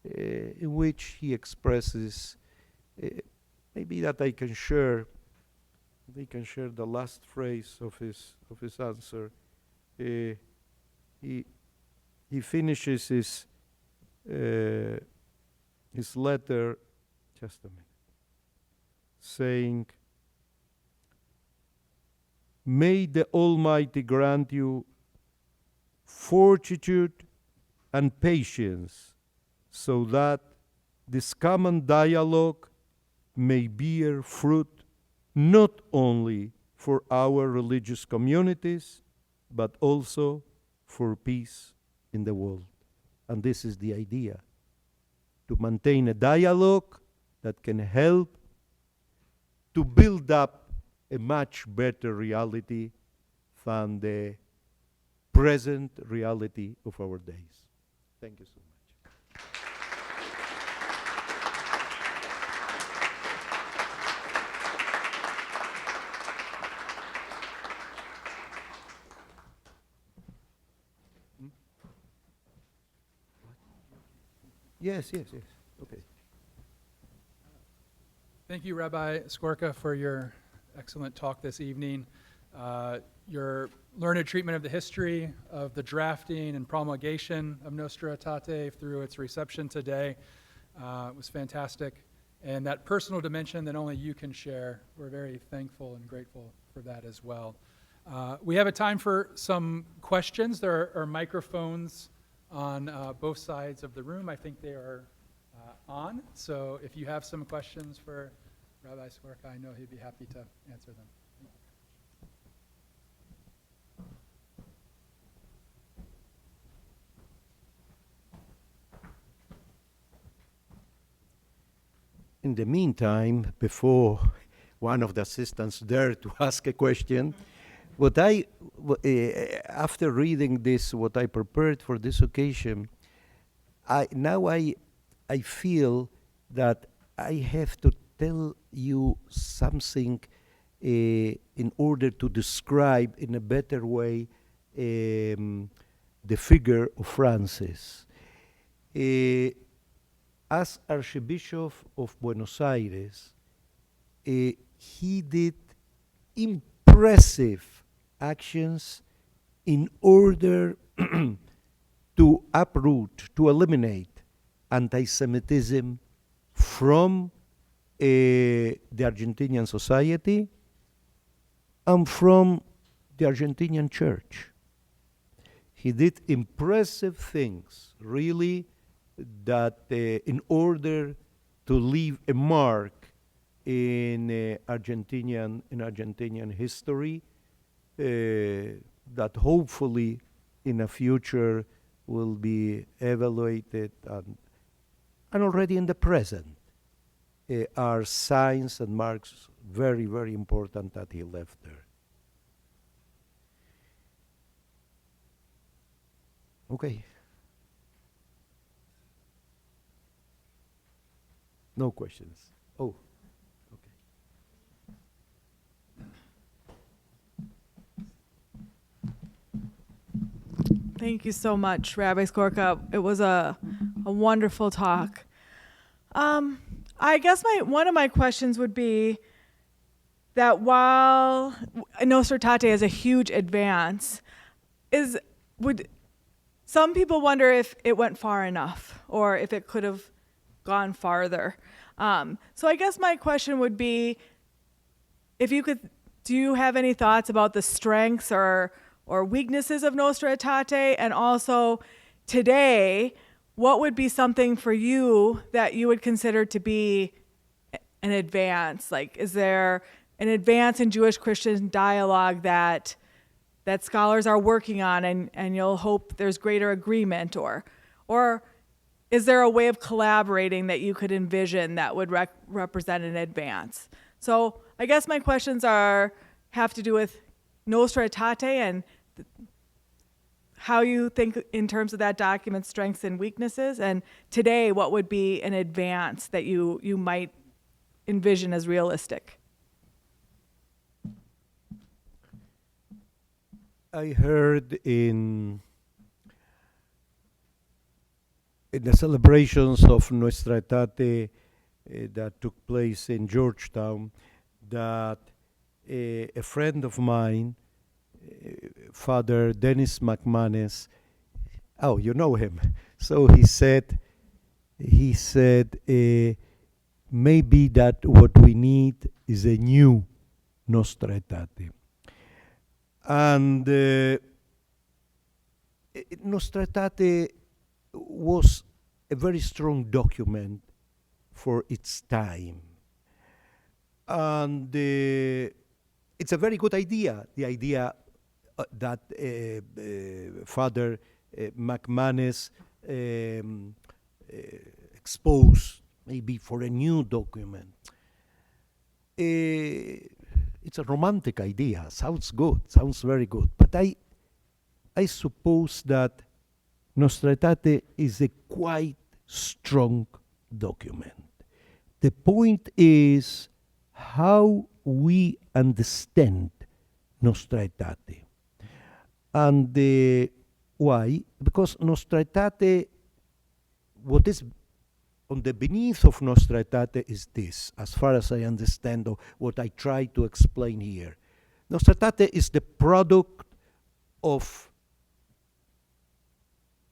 in which he expresses, maybe that I can share the last phrase of his answer. He finishes his letter, just a minute, saying, "May the Almighty grant you fortitude and patience, so that this common dialogue may bear fruit not only for our religious communities, but also for peace in the world." And this is the idea, to maintain a dialogue that can help to build up a much better reality than the present reality of our days. Thank you so much. Yes. Okay. Thank you, Rabbi Skorka, for your excellent talk this evening. Your learned treatment of the history of the drafting and promulgation of Nostra Aetate through its reception today was fantastic. And that personal dimension that only you can share, we're very thankful and grateful for that as well. We have a time for some questions. There are microphones on both sides of the room. I think they are on. So if you have some questions for Rabbi Skorka, I know he'd be happy to answer them. In the meantime, before one of the assistants dared to ask a question, after reading this, what I prepared for this occasion, I feel that I have to tell you something in order to describe in a better way the figure of Francis. As Archbishop of Buenos Aires, he did impressive actions in order to uproot, to eliminate anti-Semitism from the Argentinian society and from the Argentinian church. He did impressive things, really, that in order to leave a mark in Argentinian history, that hopefully in the future will be evaluated and already in the present are signs and marks very, very important that he left there. Okay. No questions. Oh, okay. Thank you so much, Rabbi Skorka. It was a wonderful talk. I guess one of my questions would be that while Nostra Aetate is a huge advance, would some people wonder if it went far enough or if it could have gone farther. So I guess my question would be, do you have any thoughts about the strengths or weaknesses of Nostra Aetate? And also today, what would be something for you that you would consider to be an advance? Like, is there an advance in Jewish-Christian dialogue that scholars are working on and you'll hope there's greater agreement? Or is there a way of collaborating that you could envision that would represent an advance? So I guess my questions have to do with Nostra Aetate and how you think in terms of that document's strengths and weaknesses, and today what would be an advance that you might envision as realistic? I heard in the celebrations of Nostra Aetate that took place in Georgetown that a friend of mine, Father Dennis McManus, oh, you know him. So he said, maybe that what we need is a new Nostra Aetate. And Nostra Aetate was a very strong document for its time. And it's a very good idea, the idea that Father McManus exposed maybe for a new document. It's a romantic idea, sounds good, sounds very good. But I suppose that Nostra Aetate is a quite strong document. The point is how we understand Nostra Aetate. And why? Because Nostra Aetate, what is on the beneath of Nostra Aetate is this, as far as I understand or what I try to explain here. Nostra Aetate is the product of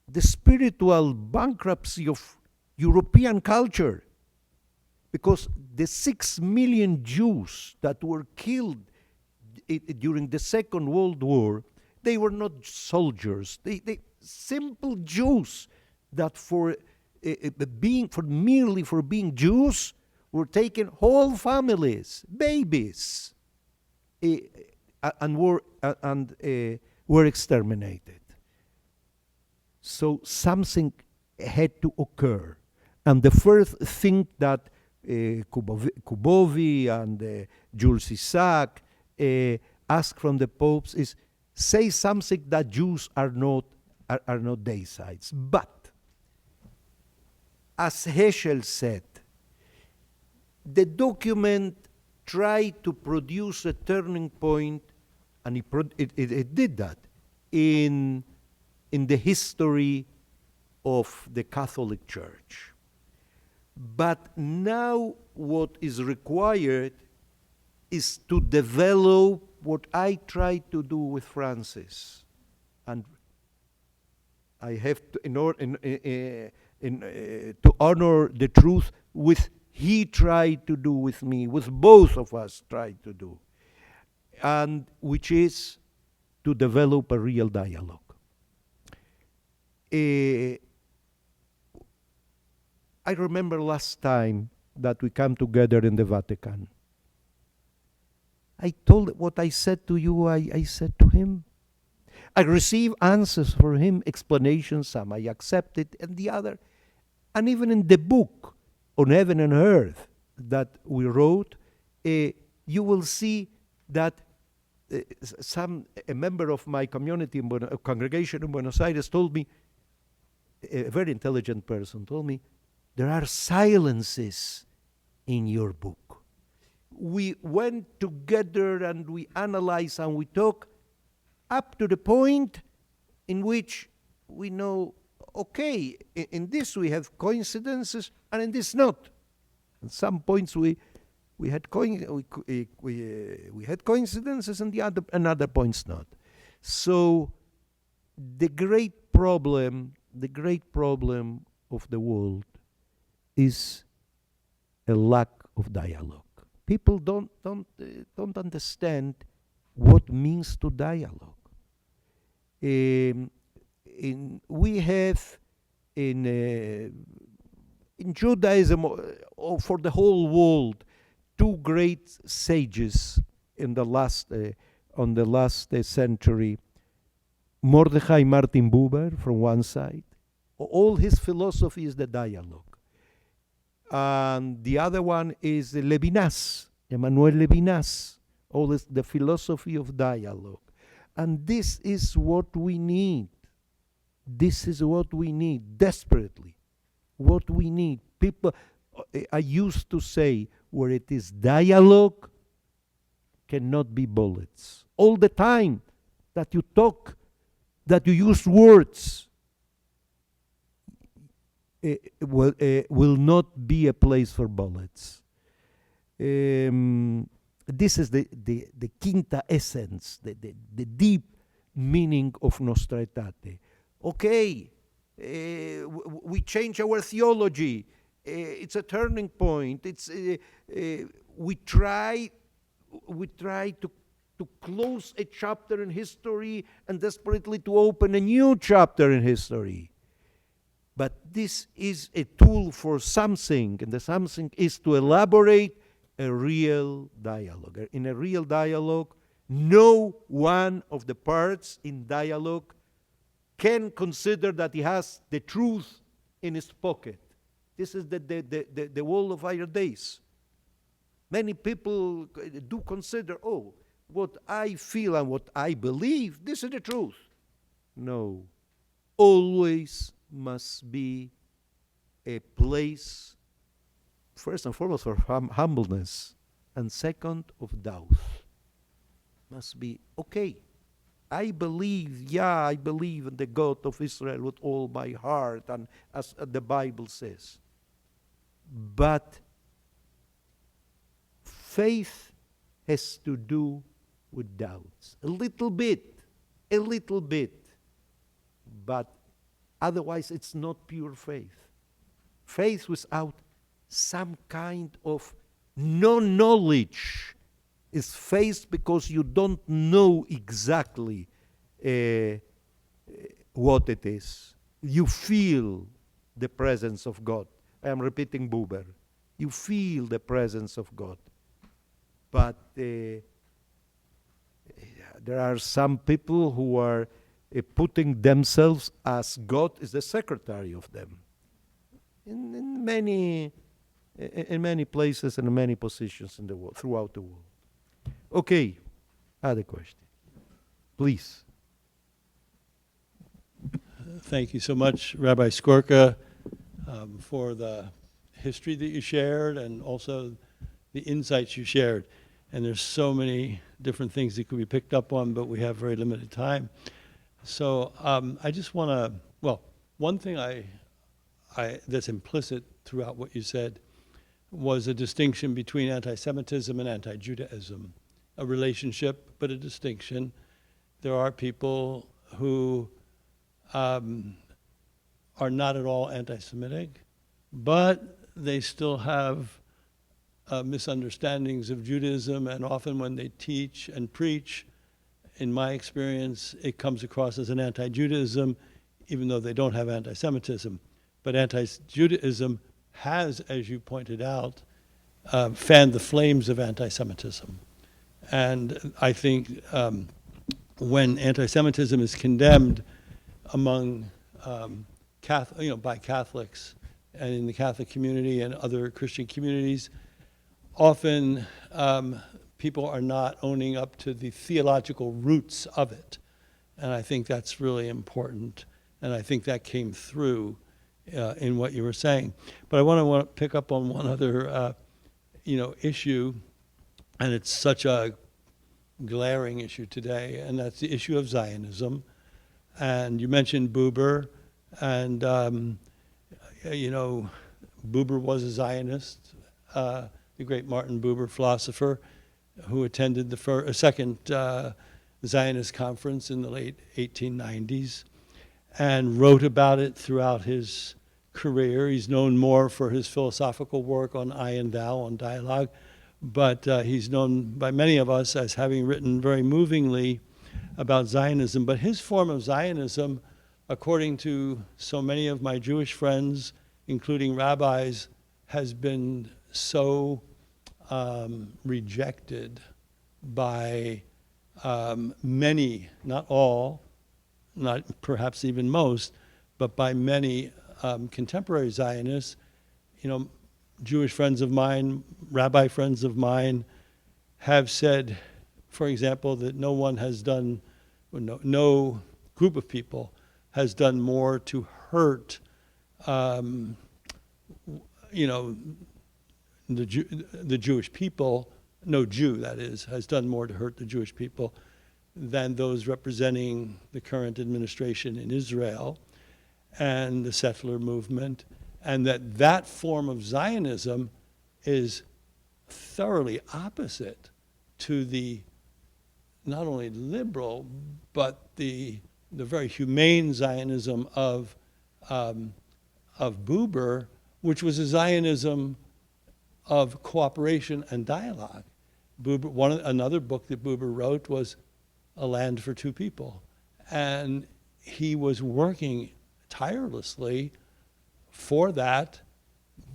the spiritual bankruptcy of European culture, because the 6 million Jews that were killed during the Second World War, they were not soldiers. They simple Jews that for merely being Jews were taken whole families, babies, and were exterminated. So something had to occur, and the first thing that Kubovi and Jules Isaac ask from the popes is, say something that Jews are not deicides. But as Heschel said, the document tried to produce a turning point, and it did that in the history of the Catholic Church. But now what is required is to develop what I tried to do with Francis. And I have to, to honor the truth with he tried to do with me, with both of us tried to do, and which is to develop a real dialogue. I remember last time that we come together in the Vatican. I told what I said to you, I said to him. I received answers for him, explanations, some I accepted, and the other. And even in the book on heaven and earth that we wrote, you will see that a member of my community, congregation in Buenos Aires told me, a very intelligent person told me, there are silences in your book. We went together and we analyzed and we talked up to the point in which we know, okay, in this we have coincidences, and in this not. At some points we had we had coincidences, and other points not. So the great problem of the world is a lack of dialogue. People don't understand what means to dialogue. We have in Judaism, or for the whole world, two great sages in the last century. Mordechai Martin Buber from one side. All his philosophy is the dialogue. And the other one is Levinas, Emmanuel Levinas. All is the philosophy of dialogue. And this is what we need. This is what we need desperately. What we need. People, I used to say, where it is dialogue, cannot be bullets. All the time that you talk, that you use words, will not be a place for bullets. This is the quinta essence, the deep meaning of Nostra Aetate. Okay, we change our theology. It's a turning point. We try to close a chapter in history and desperately to open a new chapter in history. But this is a tool for something, and the something is to elaborate a real dialogue. In a real dialogue, no one of the parts in dialogue can consider that he has the truth in his pocket. This is the world of our days. Many people do consider, oh, what I feel and what I believe, this is the truth. No. Always must be a place, first and foremost, for humbleness, and second, of doubt. Must be, okay, I believe in the God of Israel with all my heart, and as the Bible says. But faith has to do with doubts. A little bit. But otherwise, it's not pure faith. Faith without some kind of no-knowledge is faith because you don't know exactly what it is. You feel the presence of God. I am repeating Buber. You feel the presence of God. But there are some people who are putting themselves as God is the secretary of them. In many places and in many positions in the world, throughout the world. Okay, other question, please. Thank you so much, Rabbi Skorka, for the history that you shared and also the insights you shared. And there's so many different things that could be picked up on, but we have very limited time. So I just want to, well, one thing that's implicit throughout what you said was a distinction between anti-Semitism and anti-Judaism. A relationship, but a distinction. There are people who are not at all anti-Semitic, but they still have misunderstandings of Judaism, and often when they teach and preach, in my experience, it comes across as an anti-Judaism, even though they don't have anti-Semitism. But anti-Judaism has, as you pointed out, fanned the flames of anti-Semitism. And I think when anti-Semitism is condemned among by Catholics and in the Catholic community and other Christian communities, often people are not owning up to the theological roots of it. And I think that's really important. And I think that came through in what you were saying. But I want to pick up on one other issue, and it's such a glaring issue today, and that's the issue of Zionism. And you mentioned Buber, and Buber was a Zionist, the great Martin Buber, philosopher, who attended the second Zionist conference in the late 1890s and wrote about it throughout his career. He's known more for his philosophical work on I and Thou, on dialogue, but he's known by many of us as having written very movingly about Zionism. But his form of Zionism, according to so many of my Jewish friends, including rabbis, has been so rejected by many, not all, not perhaps even most, but by many contemporary Zionists. Jewish friends of mine, rabbi friends of mine, have said, for example, that no group of people has done more to hurt, the Jewish people. No Jew, that is, has done more to hurt the Jewish people than those representing the current administration in Israel and the settler movement, and that form of Zionism is thoroughly opposite to the not only liberal but the very humane Zionism of Buber, which was a Zionism of cooperation and dialogue. Another book that Buber wrote was A Land for Two People, and he was working tirelessly for that.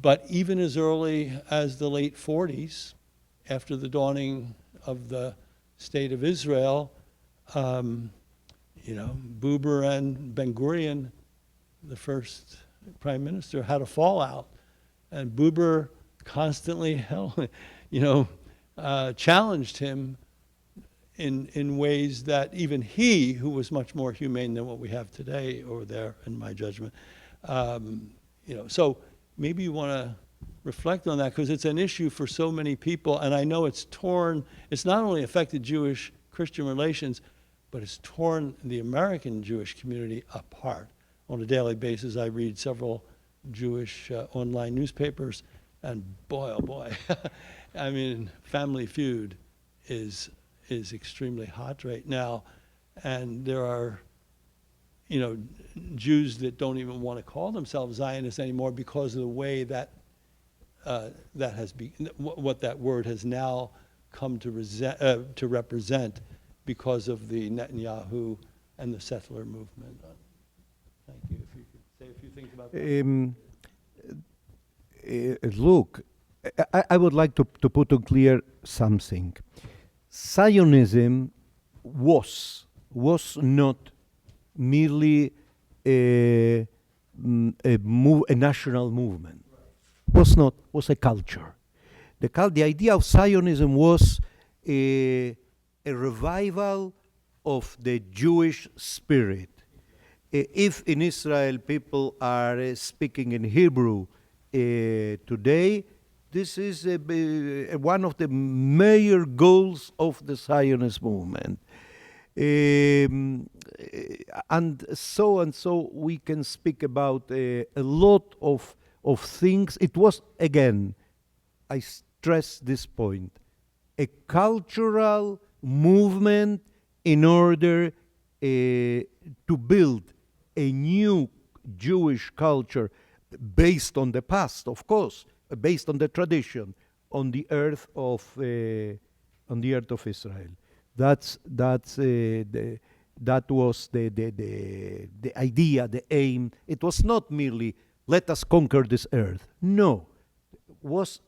But even as early as the late 40s, after the dawning of the State of Israel, Buber and Ben-Gurion, the first prime minister, had a fallout, and Buber constantly challenged him in ways that even he, who was much more humane than what we have today over there, in my judgment, so maybe you want to reflect on that, because it's an issue for so many people, and I know it's not only affected Jewish-Christian relations, but it's torn the American Jewish community apart. On a daily basis, I read several Jewish online newspapers, and boy, oh boy, I mean, Family Feud is extremely hot right now, and there are Jews that don't even want to call themselves Zionists anymore because of the way that what that word has now come to represent because of the Netanyahu and the settler movement. Thank you. If you could say a few things about that. Look, I would like to put on clear something. Zionism was not merely a national movement. Was a culture. The idea of Zionism was a revival of the Jewish spirit. If in Israel people are speaking in Hebrew today, this is one of the major goals of the Zionist movement. And so we can speak about a lot of things. It was, again, I stress this point, a cultural movement in order to build a new Jewish culture based on the past, of course, based on the tradition, on the earth of Israel. That was the idea, the aim. It was not merely let us conquer this earth. No, was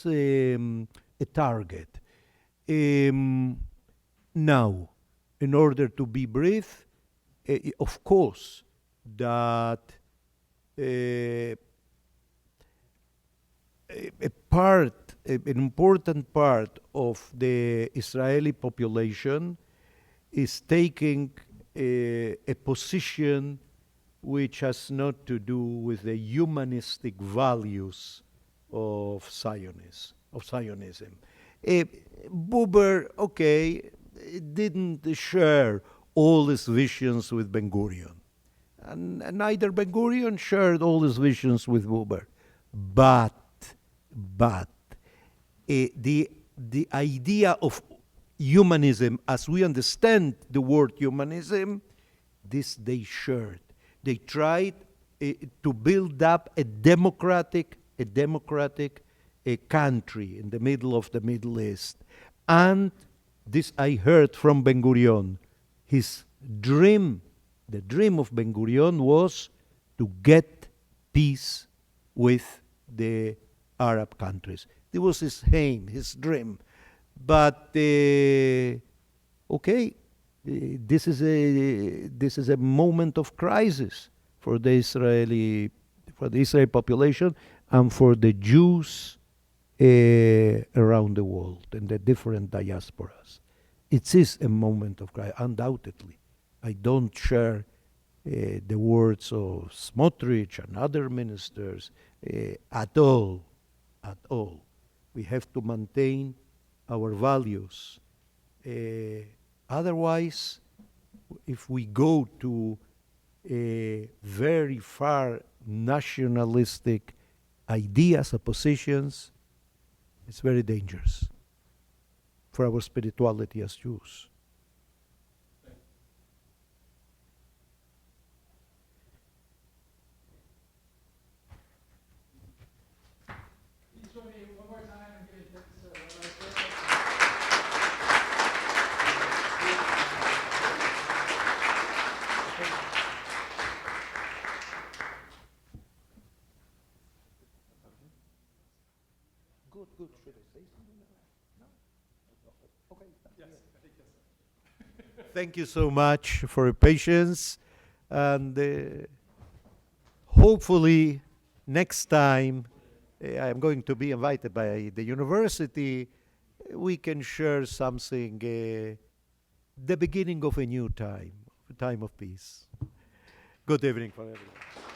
a target. Now, in order to be brief, of course, that an important part of the Israeli population is taking a position which has not to do with the humanistic values of Zionism. Buber, okay, didn't share all his visions with Ben Gurion. And neither Ben Gurion shared all his visions with Buber. But the idea of humanism, as we understand the word humanism, this they shared. They tried to build up a democratic country in the middle of the Middle East. And this I heard from Ben Gurion. His dream, the dream of Ben Gurion, was to get peace with the Arab countries. It was his aim, his dream. But okay, this is a moment of crisis for the Israeli population and for the Jews around the world and the different diasporas. It is a moment of crisis, undoubtedly. I don't share the words of Smotrich and other ministers at all. We have to maintain our values. Otherwise, if we go to very far nationalistic ideas or positions, it's very dangerous for our spirituality as Jews. Good. Should I say something? No? Okay. Yes, I think yes. Thank you so much for your patience, and hopefully next time I am going to be invited by the university. We can share something, the beginning of a new time, a time of peace. Good evening for everyone.